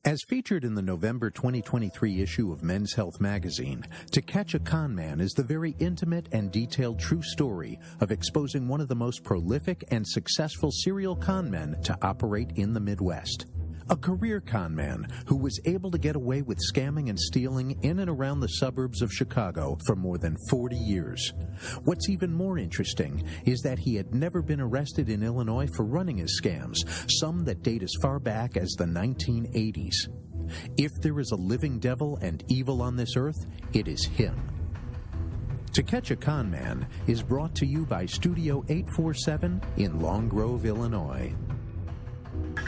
As featured in the November 2023 issue of Men's Health magazine, To Catch a Con Man is the very intimate and detailed true story of exposing one of the most prolific and successful serial con men to operate in the Midwest. A career con man who was able to get away with scamming and stealing in and around the suburbs of Chicago for more than 40 years. What's even more interesting is that he had never been arrested in Illinois for running his scams, some that date as far back as the 1980s. If there is a living devil and evil on this earth, it is him. To Catch a Con Man is brought to you by Studio 847 in Long Grove, Illinois.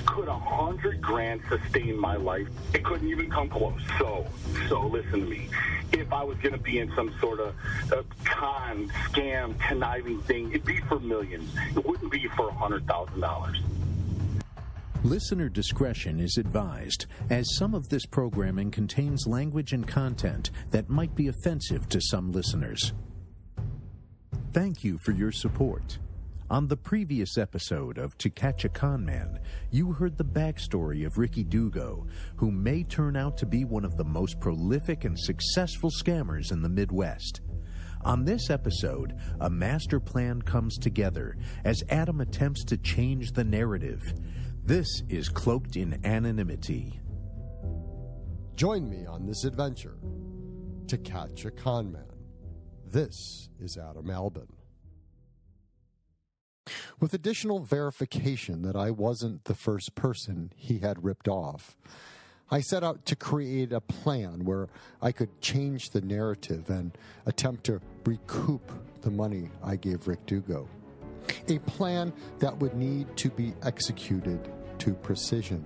Could $100,000 sustain my life? It couldn't even come close. So listen to me. If I was going to be in some sort of con, scam, conniving thing, it'd be for millions. It wouldn't be for $100,000. Listener discretion is advised, as some of this programming contains language and content that might be offensive to some listeners. Thank you for your support. On the previous episode of To Catch a Con Man, you heard the backstory of Ricky Dugo, who may turn out to be one of the most prolific and successful scammers in the Midwest. On this episode, a master plan comes together as Adam attempts to change the narrative. This is Cloaked in Anonymity. Join me on this adventure to catch a con man. This is Adam Albin. With additional verification that I wasn't the first person he had ripped off, I set out to create a plan where I could change the narrative and attempt to recoup the money I gave Rick Dugo. A plan that would need to be executed to precision.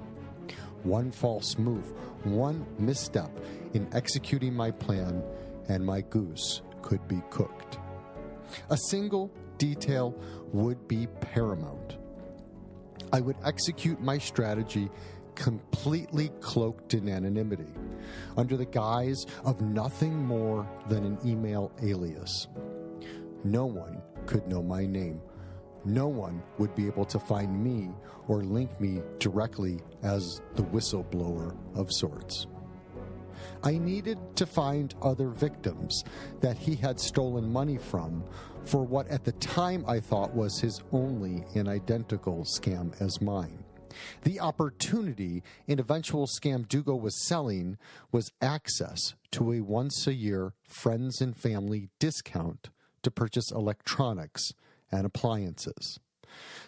One false move, one misstep in executing my plan, and my goose could be cooked. A single detail would be paramount. I would execute my strategy completely cloaked in anonymity, under the guise of nothing more than an email alias. No one could know my name. No one would be able to find me or link me directly as the whistleblower of sorts. I needed to find other victims that he had stolen money from for what at the time I thought was his only and identical scam as mine. The opportunity an eventual scam Dugo was selling was access to a once-a-year friends and family discount to purchase electronics and appliances.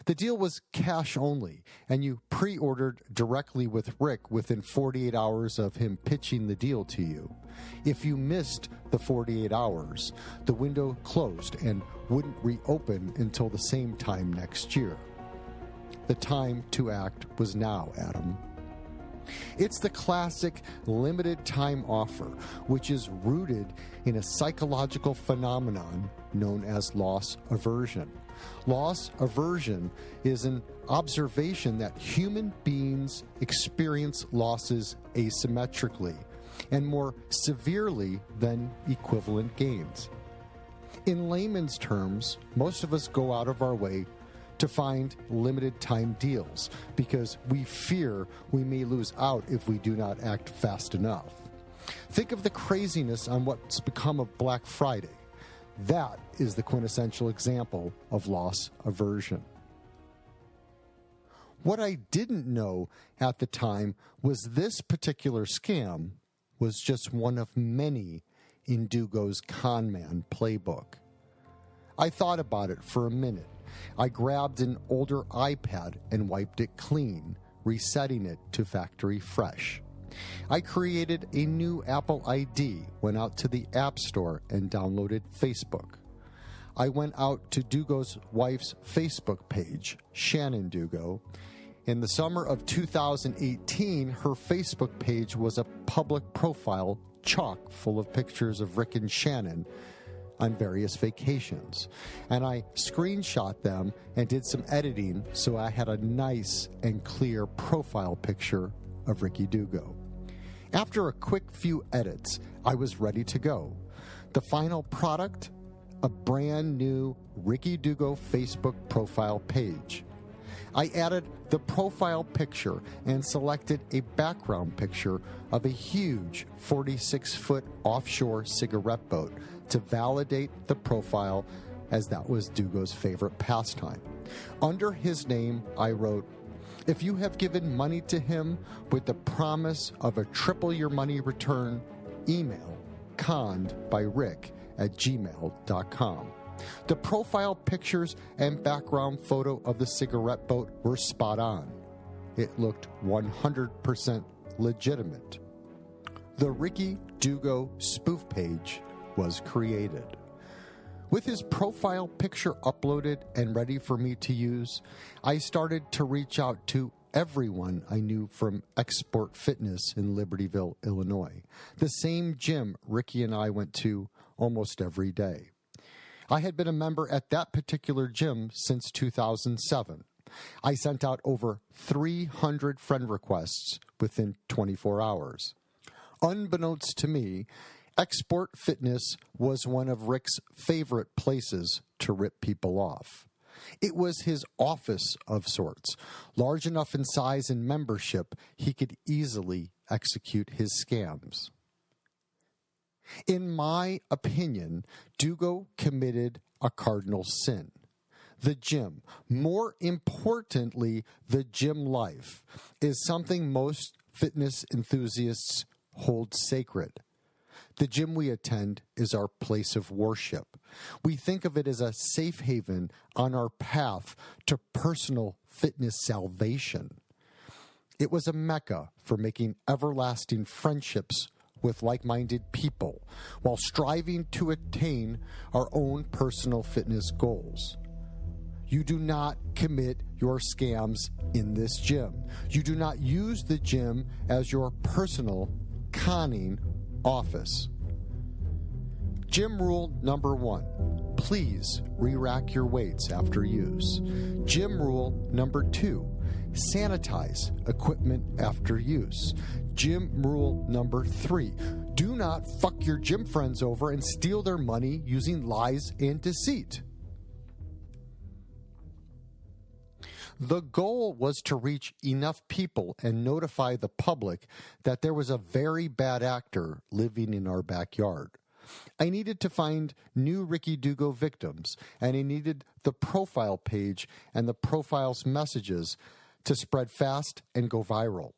The deal was cash only, and you pre-ordered directly with Rick within 48 hours of him pitching the deal to you. If you missed the 48 hours, the window closed and wouldn't reopen until the same time next year. The time to act was now, Adam. It's the classic limited time offer, which is rooted in a psychological phenomenon known as loss aversion. Loss aversion is an observation that human beings experience losses asymmetrically and more severely than equivalent gains. In layman's terms, most of us go out of our way to find limited time deals because we fear we may lose out if we do not act fast enough. Think of the craziness on what's become of Black Friday. That is the quintessential example of loss aversion. What I didn't know at the time was this particular scam was just one of many in Dugo's con man playbook. I thought about it for a minute. I grabbed an older iPad and wiped it clean, resetting it to factory fresh. I created a new Apple ID, went out to the App Store and downloaded Facebook. I went out to Dugo's wife's Facebook page, Shannon Dugo. In the summer of 2018, her Facebook page was a public profile chock full of pictures of Rick and Shannon on various vacations. And I screenshot them and did some editing so I had a nice and clear profile picture of Ricky Dugo. After a quick few edits, I was ready to go. The final product? A brand new Ricky Dugo Facebook profile page. I added the profile picture and selected a background picture of a huge 46-foot offshore cigarette boat to validate the profile, as that was Dugo's favorite pastime. Under his name, I wrote, "If you have given money to him with the promise of a triple your money return, email connedbyrick@gmail.com. The profile pictures and background photo of the cigarette boat were spot on. It looked 100% legitimate. The Ricky Dugo spoof page was created. With his profile picture uploaded and ready for me to use, I started to reach out to everyone I knew from Export Fitness in Libertyville, Illinois, the same gym Ricky and I went to almost every day. I had been a member at that particular gym since 2007. I sent out over 300 friend requests within 24 hours. Unbeknownst to me, Export Fitness was one of Rick's favorite places to rip people off. It was his office of sorts, large enough in size and membership he could easily execute his scams. In my opinion, Dugo committed a cardinal sin. The gym, more importantly, the gym life, is something most fitness enthusiasts hold sacred. The gym we attend is our place of worship. We think of it as a safe haven on our path to personal fitness salvation. It was a mecca for making everlasting friendships with like-minded people while striving to attain our own personal fitness goals. You do not commit your scams in this gym. You do not use the gym as your personal conning office. Gym rule number 1, please re-rack your weights after use. Gym rule number 2, sanitize equipment after use. Gym rule number 3, do not fuck your gym friends over and steal their money using lies and deceit. The goal was to reach enough people and notify the public that there was a very bad actor living in our backyard. I needed to find new Ricky Dugo victims, and I needed the profile page and the profile's messages to spread fast and go viral.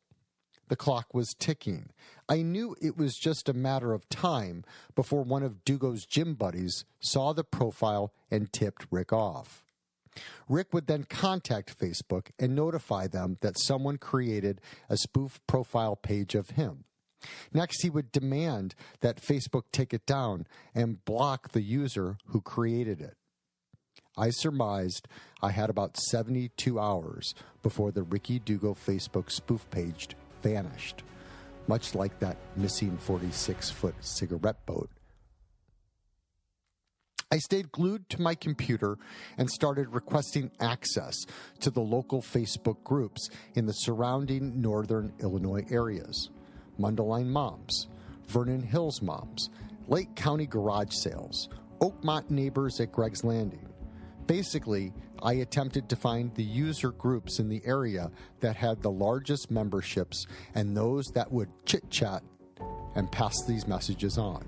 The clock was ticking. I knew it was just a matter of time before one of Dugo's gym buddies saw the profile and tipped Rick off. Rick would then contact Facebook and notify them that someone created a spoof profile page of him. Next, he would demand that Facebook take it down and block the user who created it. I surmised I had about 72 hours before the Ricky Dugo Facebook spoof page vanished, much like that missing 46-foot cigarette boat. I stayed glued to my computer and started requesting access to the local Facebook groups in the surrounding northern Illinois areas. Mundelein Moms, Vernon Hills Moms, Lake County Garage Sales, Oakmont Neighbors at Greg's Landing. Basically, I attempted to find the user groups in the area that had the largest memberships and those that would chit-chat and pass these messages on.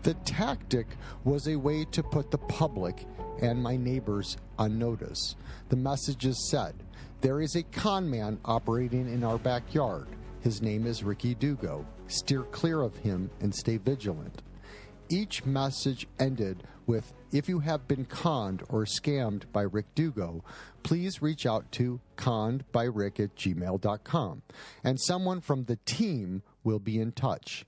The tactic was a way to put the public and my neighbors on notice. The messages said, "There is a con man operating in our backyard. His name is Ricky Dugo. Steer clear of him and stay vigilant." Each message ended with, "If you have been conned or scammed by Rick Dugo, please reach out to connedbyrick@gmail.com, and someone from the team will be in touch."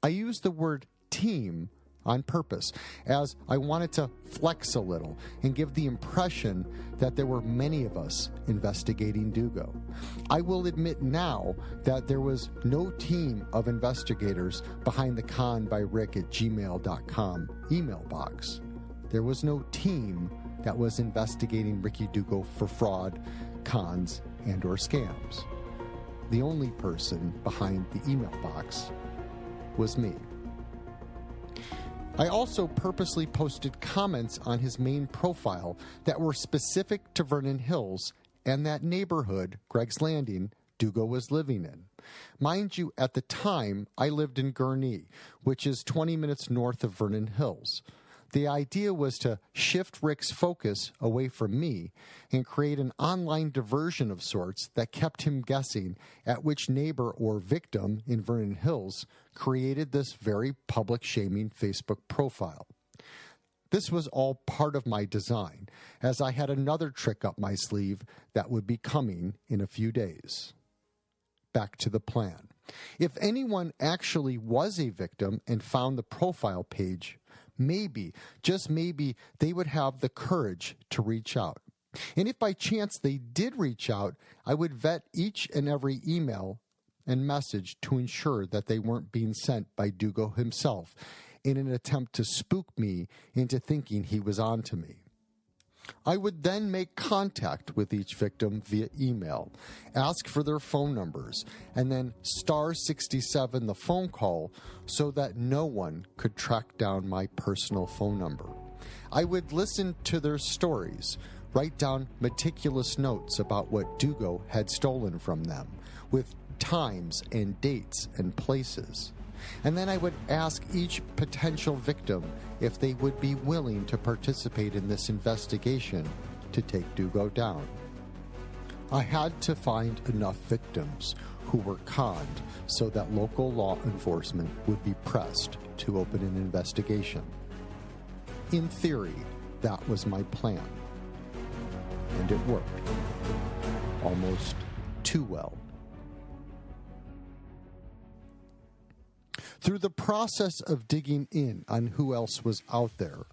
I used the word team on purpose, as I wanted to flex a little and give the impression that there were many of us investigating Dugo. I will admit now that there was no team of investigators behind the connedbyrick@gmail.com email box. There was no team that was investigating Ricky Dugo for fraud, cons, and or scams. The only person behind the email box was me. I also purposely posted comments on his main profile that were specific to Vernon Hills and that neighborhood, Greg's Landing, Dugo was living in. Mind you, at the time, I lived in Gurnee, which is 20 minutes north of Vernon Hills. The idea was to shift Rick's focus away from me and create an online diversion of sorts that kept him guessing at which neighbor or victim in Vernon Hills created this very public shaming Facebook profile. This was all part of my design, as I had another trick up my sleeve that would be coming in a few days. Back to the plan. If anyone actually was a victim and found the profile page, maybe, just maybe, they would have the courage to reach out. And if by chance they did reach out, I would vet each and every email and message to ensure that they weren't being sent by Dugo himself in an attempt to spook me into thinking he was on to me. I would then make contact with each victim via email, ask for their phone numbers, and then *67 the phone call so that no one could track down my personal phone number. I would listen to their stories, write down meticulous notes about what Dugo had stolen from them, with times and dates and places. And then I would ask each potential victim if they would be willing to participate in this investigation to take Dugo down. I had to find enough victims who were conned so that local law enforcement would be pressed to open an investigation. In theory, that was my plan. And it worked. Almost too well. Through the process of digging in on who else was out there,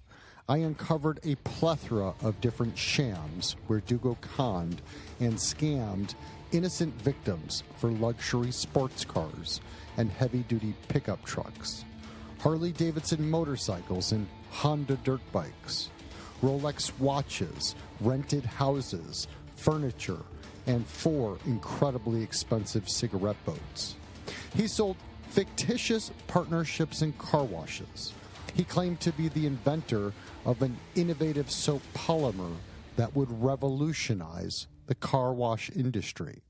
I uncovered a plethora of different shams where Dugo conned and scammed innocent victims for luxury sports cars and heavy-duty pickup trucks, Harley-Davidson motorcycles and Honda dirt bikes, Rolex watches, rented houses, furniture, and 4 incredibly expensive cigarette boats. He sold fictitious partnerships and car washes. He claimed to be the inventor of an innovative soap polymer that would revolutionize the car wash industry.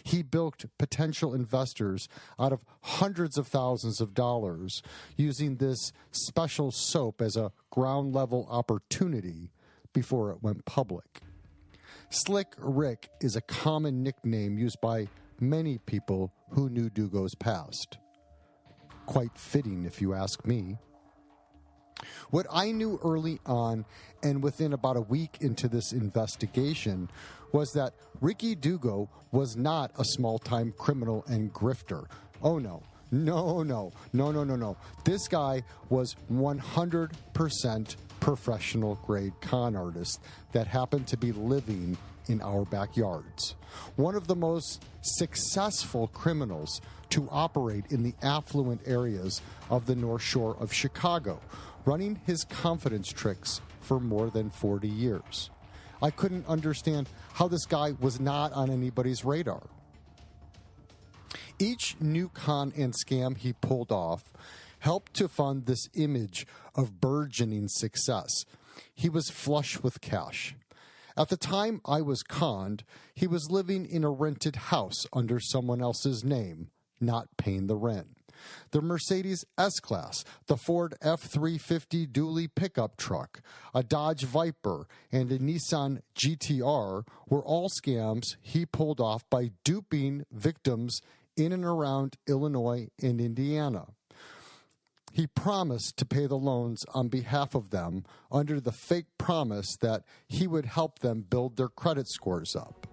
He bilked potential investors out of hundreds of thousands of dollars using this special soap as a ground-level opportunity before it went public. Slick Rick is a common nickname used by many people who knew Dugo's past. Quite fitting, if you ask me. What I knew early on, and within about a week into this investigation, was that Ricky Dugo was not a small-time criminal and grifter. Oh, no. No. This guy was 100% professional-grade con artist that happened to be living in our backyards. One of the most successful criminals to operate in the affluent areas of the North Shore of Chicago, running his confidence tricks for more than 40 years. I couldn't understand how this guy was not on anybody's radar. Each new con and scam he pulled off helped to fund this image of burgeoning success. He was flush with cash. At the time I was conned, he was living in a rented house under someone else's name, not paying the rent. The Mercedes S-Class, the Ford F-350 dually pickup truck, a Dodge Viper, and a Nissan GTR were all scams he pulled off by duping victims in and around Illinois and Indiana. He promised to pay the loans on behalf of them under the fake promise that he would help them build their credit scores up.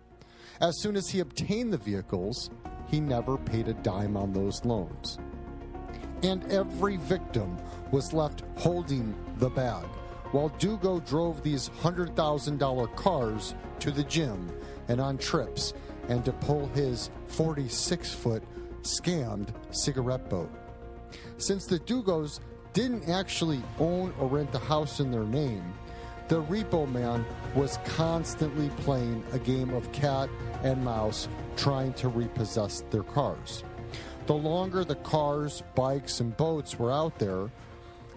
As soon as he obtained the vehicles, he never paid a dime on those loans. And every victim was left holding the bag, while Dugo drove these $100,000 cars to the gym and on trips and to pull his 46-foot scammed cigarette boat. Since the Dugos didn't actually own or rent the house in their name, the repo man was constantly playing a game of cat and mouse trying to repossess their cars. The longer the cars, bikes, and boats were out there,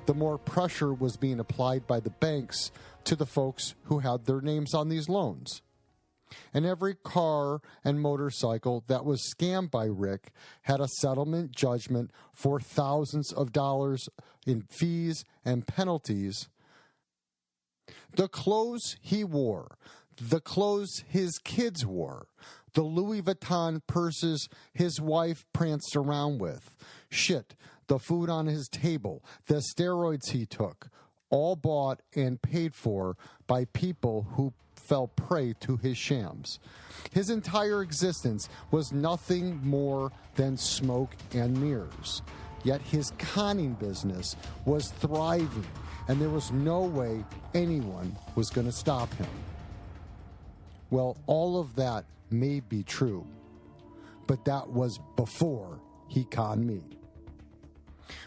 the more pressure was being applied by the banks to the folks who had their names on these loans. And every car and motorcycle that was scammed by Rick had a settlement judgment for thousands of dollars in fees and penalties. The clothes he wore, the clothes his kids wore, the Louis Vuitton purses his wife pranced around with, the food on his table, the steroids he took, all bought and paid for by people who fell prey to his shams. His entire existence was nothing more than smoke and mirrors. Yet his conning business was thriving, and there was no way anyone was going to stop him. Well, all of that may be true, but that was before he conned me.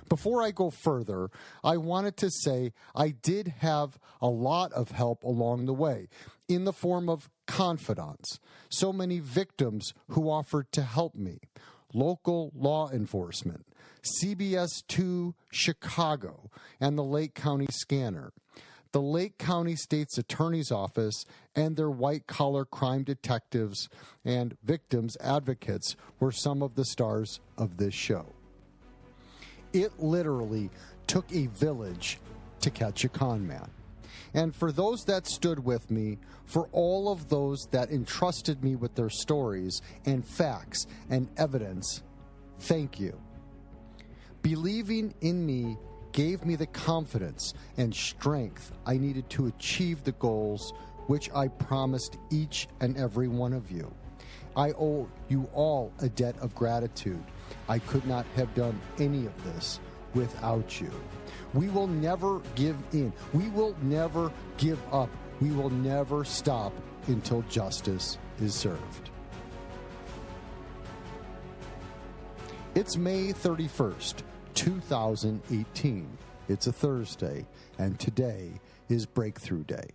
Before I go further, I wanted to say I did have a lot of help along the way in the form of confidants, so many victims who offered to help me, local law enforcement, CBS 2 Chicago, and the Lake County Scanner. The Lake County State's Attorney's Office and their white-collar crime detectives and victims advocates were some of the stars of this show. It literally took a village to catch a con man. And for those that stood with me, for all of those that entrusted me with their stories and facts and evidence, thank you. Believing in me gave me the confidence and strength I needed to achieve the goals which I promised each and every one of you. I owe you all a debt of gratitude. I could not have done any of this without you. We will never give in. We will never give up. We will never stop until justice is served. It's May 31st, 2018. It's a Thursday, and today is Breakthrough Day.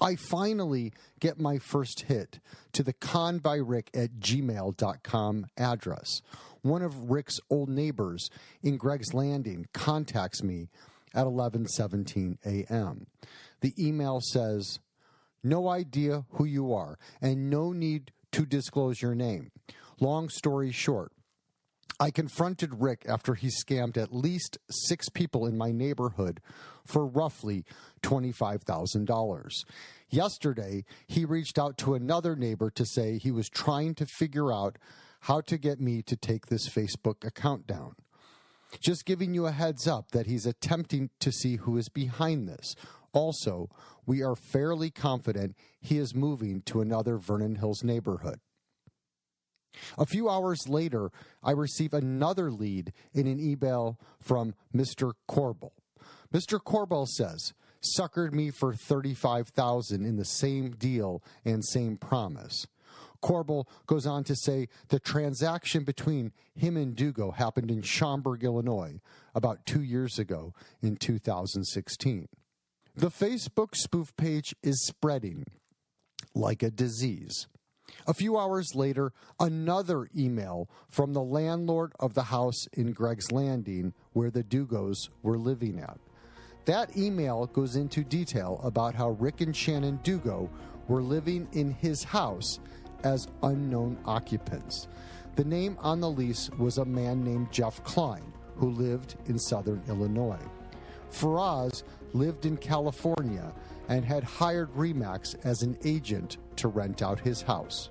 I finally get my first hit to the conbyrick@gmail.com address. One of Rick's old neighbors in Greg's Landing contacts me at 11:17 a.m. The email says, "No idea who you are and no need to disclose your name. Long story short, I confronted Rick after he scammed at least 6 people in my neighborhood for roughly $25,000. Yesterday, he reached out to another neighbor to say he was trying to figure out how to get me to take this Facebook account down. Just giving you a heads up that he's attempting to see who is behind this. Also, we are fairly confident he is moving to another Vernon Hills neighborhood." A few hours later, I receive another lead in an email from Mr. Corbell. Mr. Corbell says, "Suckered me for $35,000 in the same deal and same promise." Corbell goes on to say the transaction between him and Dugo happened in Schaumburg, Illinois, about 2 years ago in 2016. The Facebook spoof page is spreading like a disease. A few hours later, another email from the landlord of the house in Greg's Landing where the Dugos were living at. That email goes into detail about how Rick and Shannon Dugo were living in his house as unknown occupants. The name on the lease was a man named Jeff Klein, who lived in southern Illinois. Faraz lived in California and had hired Remax as an agent to rent out his house.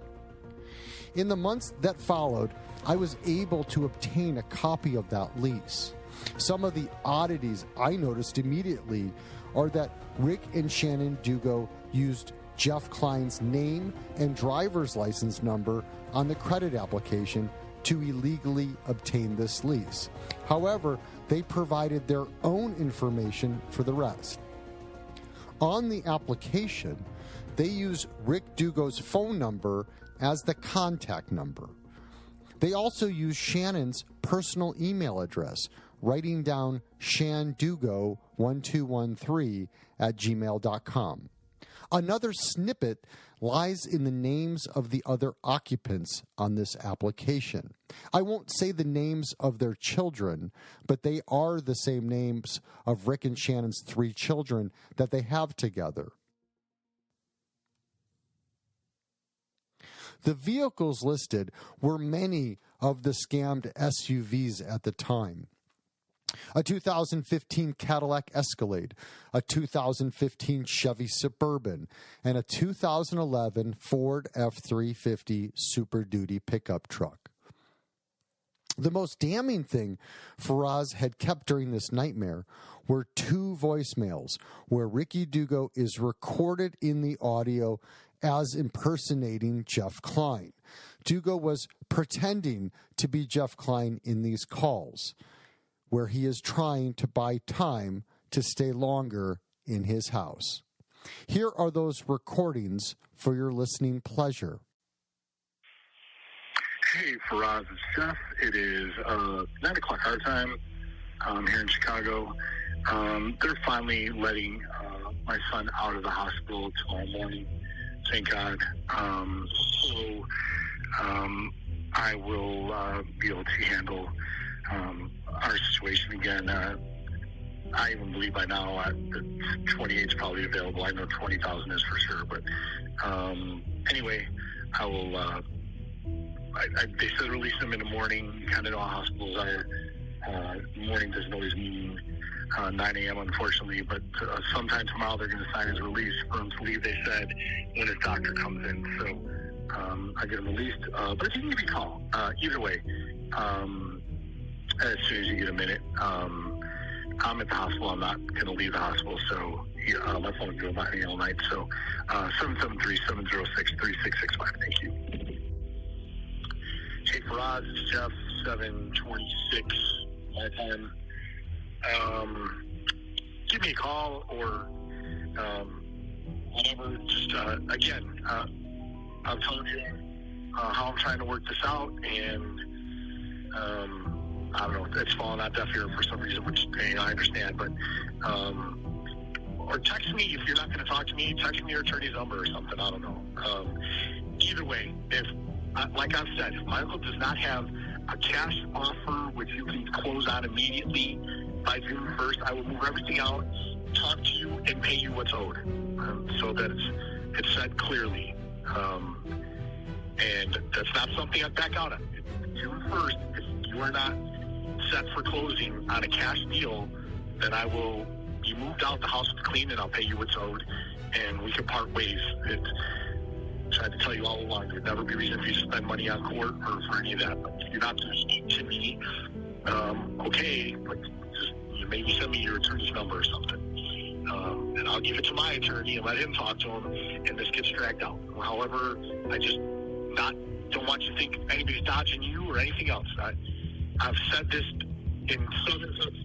In the months that followed, I was able to obtain a copy of that lease. Some of the oddities I noticed immediately are that Rick and Shannon Dugo used Jeff Klein's name and driver's license number on the credit application to illegally obtain this lease. However, they provided their own information for the rest. On the application, they use Rick Dugo's phone number as the contact number. They also use Shannon's personal email address, writing down shandugo1213 at gmail.com. Another snippet lies in the names of the other occupants on this application. I won't say the names of their children, but they are the same names of Rick and Shannon's 3 children that they have together. The vehicles listed were many of the scammed SUVs at the time. A 2015 Cadillac Escalade, a 2015 Chevy Suburban, and a 2011 Ford F-350 Super Duty pickup truck. The most damning thing Faraz had kept during this nightmare were 2 voicemails where Ricky Dugo is recorded in the audio as impersonating Jeff Klein. Dugo was pretending to be Jeff Klein in these calls, where he is trying to buy time to stay longer in his house. Here are those recordings for your listening pleasure. Hey, Faraz, it's Jeff. It is 9 o'clock our time here in Chicago. They're finally letting my son out of the hospital tomorrow morning. Thank God. So I will be able to handle our situation again. I even believe by now that 28 is probably available. I know 20,000 is for sure, but anyway, I will. They said release them in the morning. You kind of know how hospitals are. Morning doesn't always mean 9 a.m. unfortunately, but sometime tomorrow they're going to sign his release for him to leave. They said when his doctor comes in, so I get him released. But if you can give me a call, either way. As soon as you get a minute. I'm at the hospital. I'm not going to leave the hospital, so my phone's going by me all night. So 773-706-3665. Thank you. Hey, Faraz, it's Jeff, 726 my time. Give me a call or whatever. Just, again, I've told you how I'm trying to work this out, and I don't know, it's falling out deaf ear for some reason, which I understand, but or text me if you're not going to talk to me. Text me your attorney's number or something. I don't know. Either way, if like I've said, if my uncle does not have a cash offer which you can close on immediately by June 1st, I will move everything out, talk to you, and pay you what's owed, so that it's said clearly. And that's not something I back out on. June 1st, if you are not set for closing on a cash deal, then I will be moved out, the house will be clean, and I'll pay you what's owed, and we can part ways. Tried to tell you all along, there'd never be a reason for you to spend money on court or for any of that. But if you're not going to speak to me, okay, but just maybe send me your attorney's number or something. And I'll give it to my attorney and let him talk to him, and this gets dragged out. However, I just don't want you to think anybody's dodging you or anything else. I've said this in some instances,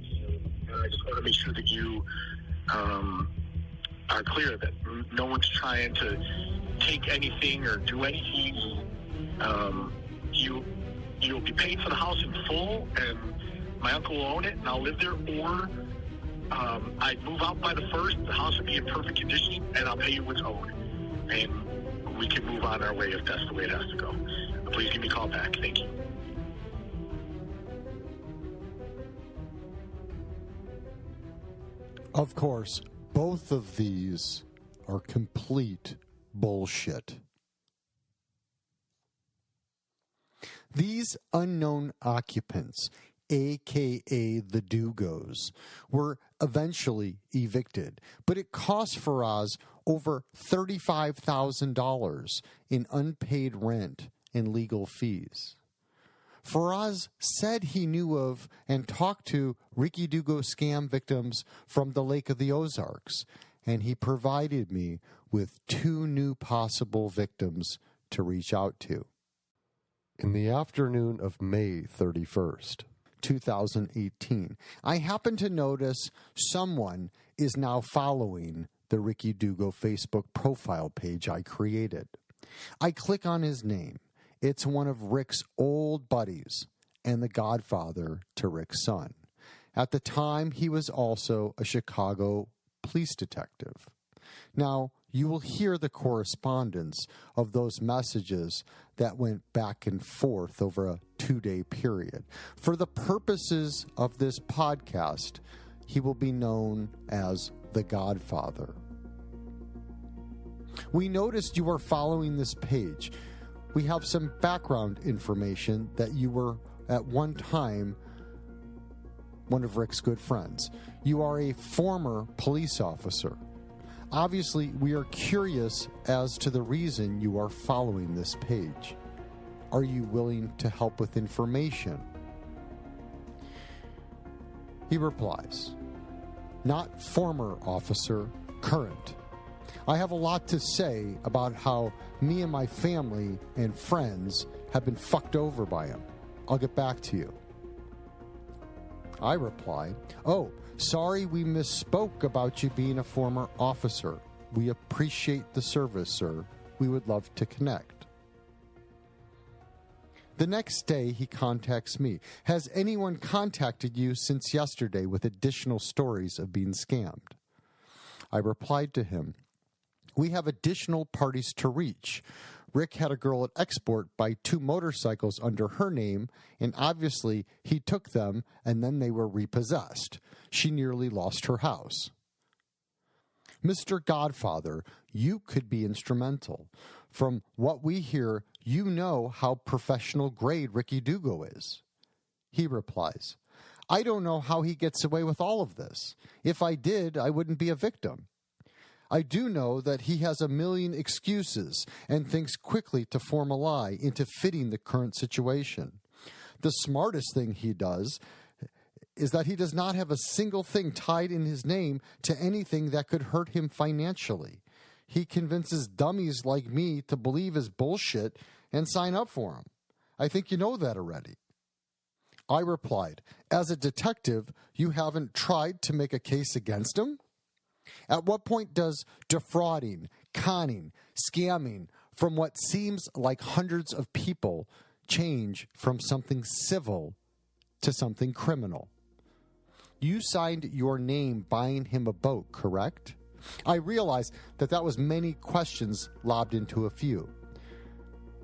and I just want to make sure that you are clear that no one's trying to take anything or do anything. You'll be paid for the house in full, and my uncle will own it, and I'll live there, or I'd move out by the 1st, the house would be in perfect condition, and I'll pay you what's owed. And we can move on our way if that's the way it has to go. Please give me a call back. Thank you. Of course, both of these are complete bullshit. These unknown occupants, a.k.a. the Dugos, were eventually evicted, but it cost Faraz over $35,000 in unpaid rent and legal fees. Faraz said he knew of and talked to Ricky Dugo scam victims from the Lake of the Ozarks, and he provided me with 2 new possible victims to reach out to. In the afternoon of May 31st, 2018, I happened to notice someone is now following the Ricky Dugo Facebook profile page I created. I click on his name. It's one of Rick's old buddies and the godfather to Rick's son. At the time, he was also a Chicago police detective. Now, you will hear the correspondence of those messages that went back and forth over a 2-day period. For the purposes of this podcast, he will be known as the Godfather. We noticed you are following this page. We have some background information that you were at one time one of Rick's good friends. You are a former police officer. Obviously, we are curious as to the reason you are following this page. Are you willing to help with information? He replies, not former officer, current. I have a lot to say about how me and my family and friends have been fucked over by him. I'll get back to you. I reply, oh, sorry we misspoke about you being a former officer. We appreciate the service, sir. We would love to connect. The next day, he contacts me. Has anyone contacted you since yesterday with additional stories of being scammed? I replied to him, we have additional parties to reach. Rick had a girl at Export buy 2 motorcycles under her name, and obviously he took them and then they were repossessed. She nearly lost her house. Mr. Godfather, you could be instrumental. From what we hear, you know how professional grade Ricky Dugo is. He replies, I don't know how he gets away with all of this. If I did, I wouldn't be a victim. I do know that he has a million excuses and thinks quickly to form a lie into fitting the current situation. The smartest thing he does is that he does not have a single thing tied in his name to anything that could hurt him financially. He convinces dummies like me to believe his bullshit and sign up for him. I think you know that already. I replied, as a detective, you haven't tried to make a case against him? At what point does defrauding, conning, scamming from what seems like hundreds of people change from something civil to something criminal? You signed your name buying him a boat, correct? I realize that was many questions lobbed into a few.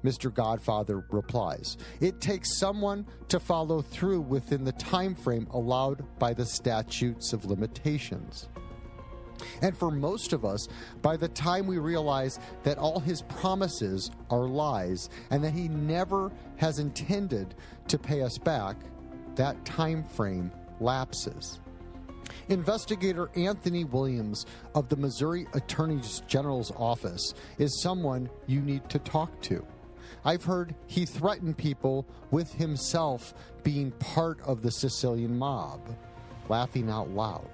Mr. Godfather replies, it takes someone to follow through within the time frame allowed by the statutes of limitations. And for most of us, by the time we realize that all his promises are lies and that he never has intended to pay us back, that time frame lapses. Investigator Anthony Williams of the Missouri Attorney General's office is someone you need to talk to. I've heard he threatened people with himself being part of the Sicilian mob. Laughing out loud.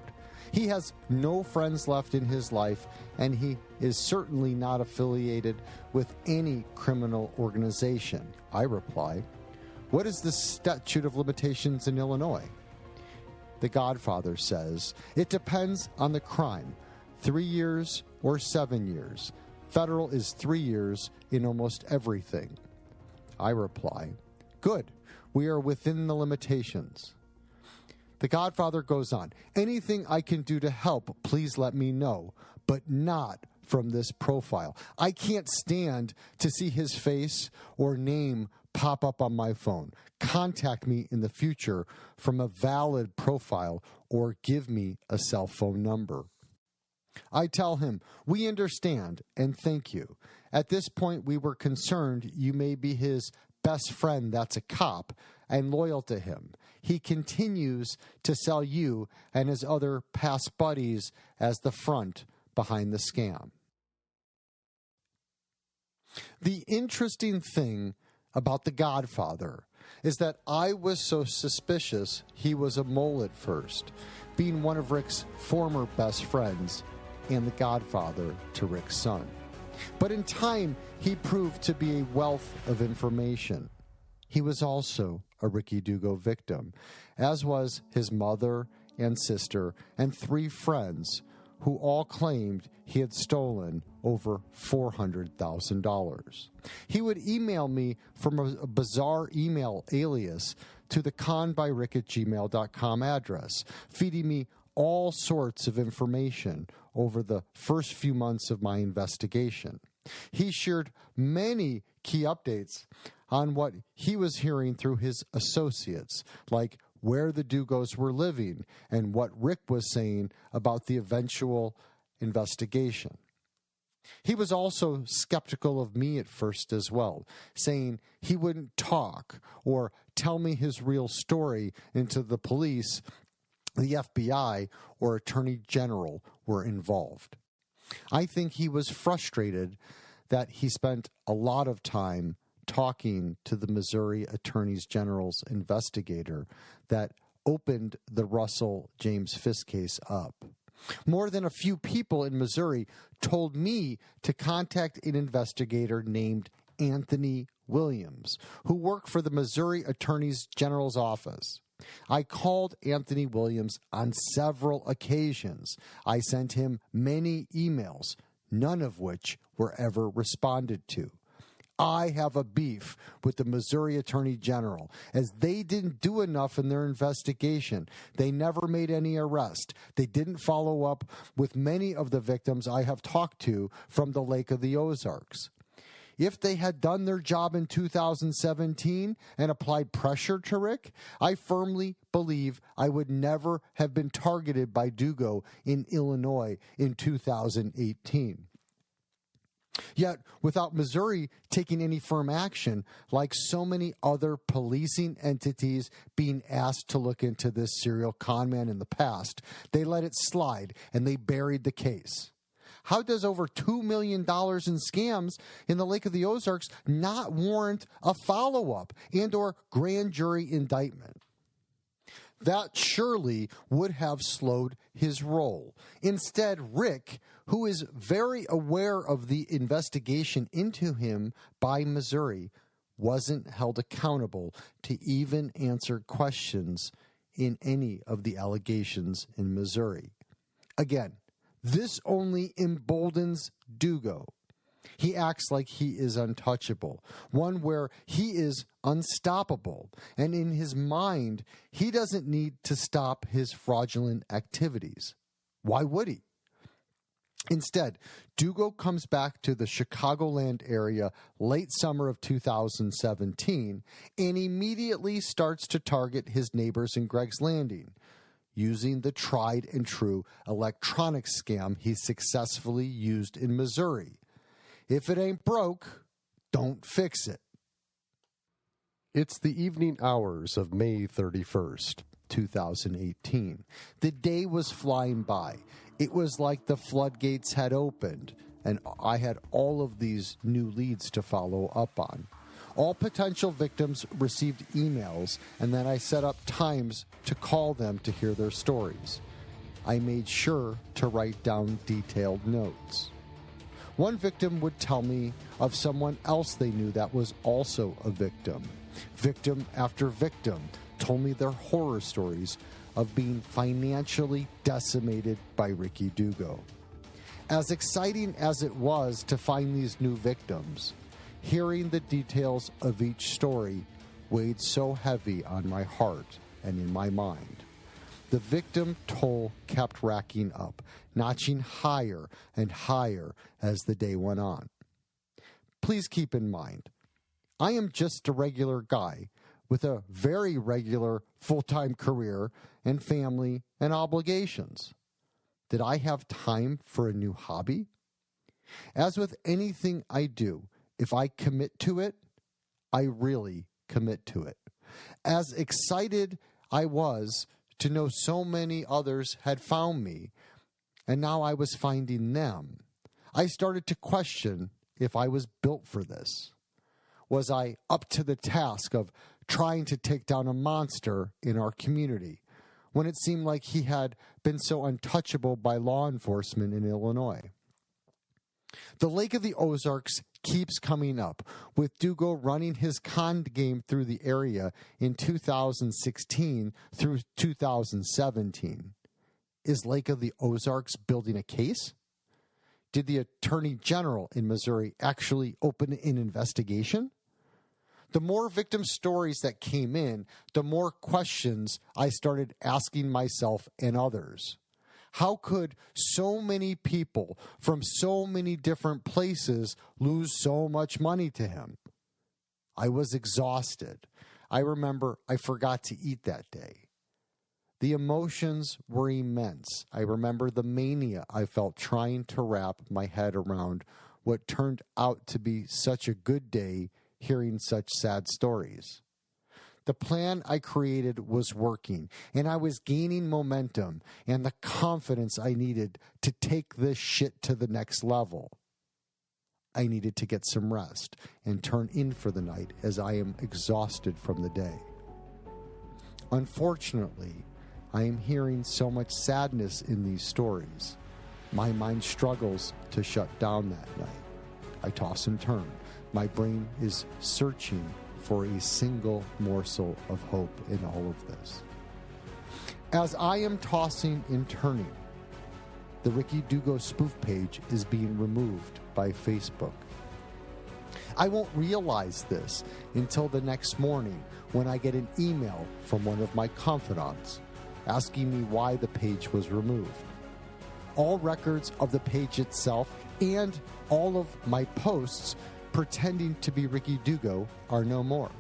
He has no friends left in his life, and he is certainly not affiliated with any criminal organization. I reply, what is the statute of limitations in Illinois? The Godfather says, it depends on the crime, 3 years or 7 years. Federal is 3 years in almost everything. I reply, good, we are within the limitations. The Godfather goes on, anything I can do to help, please let me know, but not from this profile. I can't stand to see his face or name pop up on my phone. Contact me in the future from a valid profile or give me a cell phone number. I tell him, we understand and thank you. At this point, we were concerned you may be his best friend that's a cop and loyal to him. He continues to sell you and his other past buddies as the front behind the scam. The interesting thing about the Godfather is that I was so suspicious he was a mole at first, being one of Rick's former best friends and the godfather to Rick's son. But in time, he proved to be a wealth of information. He was also a Ricky Dugo victim, as was his mother and sister and 3 friends who all claimed he had stolen over $400,000. He would email me from a bizarre email alias to the conbyrick@gmail.com address, feeding me all sorts of information over the first few months of my investigation. He shared many key updates on what he was hearing through his associates, like where the Dugos were living and what Rick was saying about the eventual investigation. He was also skeptical of me at first as well, saying he wouldn't talk or tell me his real story until the police, the FBI, or Attorney General were involved. I think he was frustrated that he spent a lot of time talking to the Missouri Attorney General's investigator that opened the Russell James Fisk case up. More than a few people in Missouri told me to contact an investigator named Anthony Williams, who worked for the Missouri Attorney General's office. I called Anthony Williams on several occasions. I sent him many emails, none of which were ever responded to. I have a beef with the Missouri Attorney General, as they didn't do enough in their investigation. They never made any arrest. They didn't follow up with many of the victims I have talked to from the Lake of the Ozarks. If they had done their job in 2017 and applied pressure to Rick, I firmly believe I would never have been targeted by Dugo in Illinois in 2018. Yet, without Missouri taking any firm action, like so many other policing entities being asked to look into this serial conman in the past, they let it slide and they buried the case. How does over $2 million in scams in the Lake of the Ozarks not warrant a follow-up and or grand jury indictment? That surely would have slowed his roll. Instead, Rick, who is very aware of the investigation into him by Missouri, wasn't held accountable to even answer questions in any of the allegations in Missouri. Again, this only emboldens Dugo. He acts like he is untouchable, one where he is unstoppable, and in his mind, he doesn't need to stop his fraudulent activities. Why would he? Instead, Dugo comes back to the Chicagoland area late summer of 2017 and immediately starts to target his neighbors in Greg's Landing, using the tried and true electronic scam he successfully used in Missouri. If it ain't broke, don't fix it. It's the evening hours of May 31st, 2018. The day was flying by. It was like the floodgates had opened, and I had all of these new leads to follow up on. All potential victims received emails, and then I set up times to call them to hear their stories. I made sure to write down detailed notes. One victim would tell me of someone else they knew that was also a victim. Victim after victim told me their horror stories of being financially decimated by Ricky Dugo. As exciting as it was to find these new victims, hearing the details of each story weighed so heavy on my heart and in my mind. The victim toll kept racking up, notching higher and higher as the day went on. Please keep in mind, I am just a regular guy with a very regular full-time career and family and obligations. Did I have time for a new hobby? As with anything I do, if I commit to it, I really commit to it. As excited I was to know so many others had found me, and now I was finding them, I started to question if I was built for this. Was I up to the task of trying to take down a monster in our community when it seemed like he had been so untouchable by law enforcement in Illinois? The Lake of the Ozarks keeps coming up, with Dugo running his con game through the area in 2016 through 2017. Is Lake of the Ozarks building a case? Did the Attorney General in Missouri actually open an investigation? The more victim stories that came in, the more questions I started asking myself and others. How could so many people from so many different places lose so much money to him? I was exhausted. I remember I forgot to eat that day. The emotions were immense. I remember the mania I felt trying to wrap my head around what turned out to be such a good day, hearing such sad stories. The plan I created was working, and I was gaining momentum and the confidence I needed to take this shit to the next level. I needed to get some rest and turn in for the night, as I am exhausted from the day. Unfortunately, I am hearing so much sadness in these stories. My mind struggles to shut down that night. I toss and turn. My brain is searching for a single morsel of hope in all of this. As I am tossing and turning, the Ricky Dugo spoof page is being removed by Facebook. I won't realize this until the next morning when I get an email from one of my confidants asking me why the page was removed. All records of the page itself and all of my posts pretending to be Ricky Dugo are no more.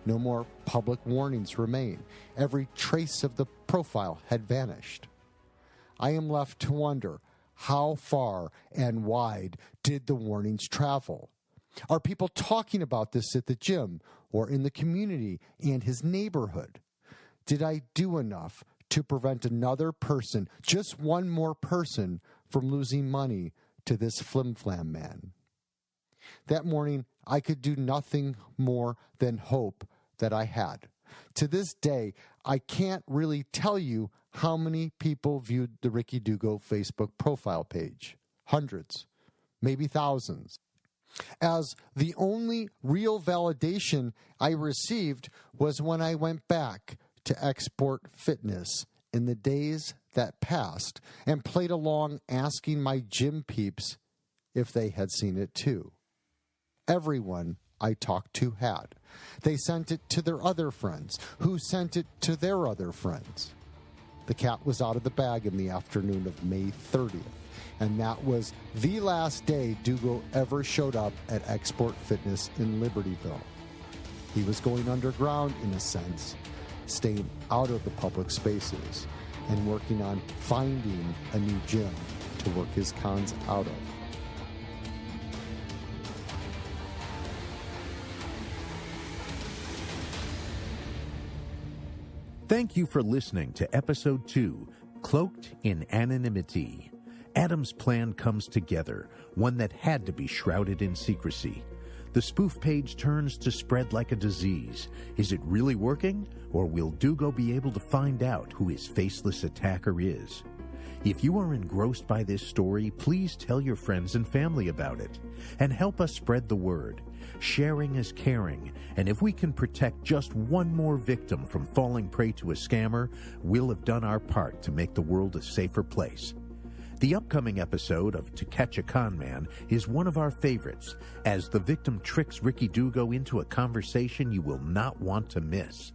No more public warnings remain. Every trace of the profile had vanished. I am left to wonder, how far and wide did the warnings travel? Are people talking about this at the gym or in the community and his neighborhood? Did I do enough to prevent another person, just one more person, from losing money to this flim-flam man? That morning, I could do nothing more than hope that I had. To this day, I can't really tell you how many people viewed the Ricky Dugo Facebook profile page. Hundreds, maybe thousands. As the only real validation I received was when I went back to Export Fitness in the days that passed and played along, asking my gym peeps if they had seen it too. Everyone I talked to had. They sent it to their other friends, who sent it to their other friends. The cat was out of the bag in the afternoon of May 30th, and that was the last day Dugo ever showed up at Export Fitness in Libertyville. He was going underground, in a sense, staying out of the public spaces and working on finding a new gym to work his cons out of. Thank you for listening to Episode 2, Cloaked in Anonymity. Adam's plan comes together, one that had to be shrouded in secrecy. The spoof page turns to spread like a disease. Is it really working? Or will Dugo be able to find out who his faceless attacker is? If you are engrossed by this story, please tell your friends and family about it. And help us spread the word. Sharing is caring, and if we can protect just one more victim from falling prey to a scammer, we'll have done our part to make the world a safer place. The upcoming episode of To Catch a Con Man is one of our favorites, as the victim tricks Ricky Dugo into a conversation you will not want to miss.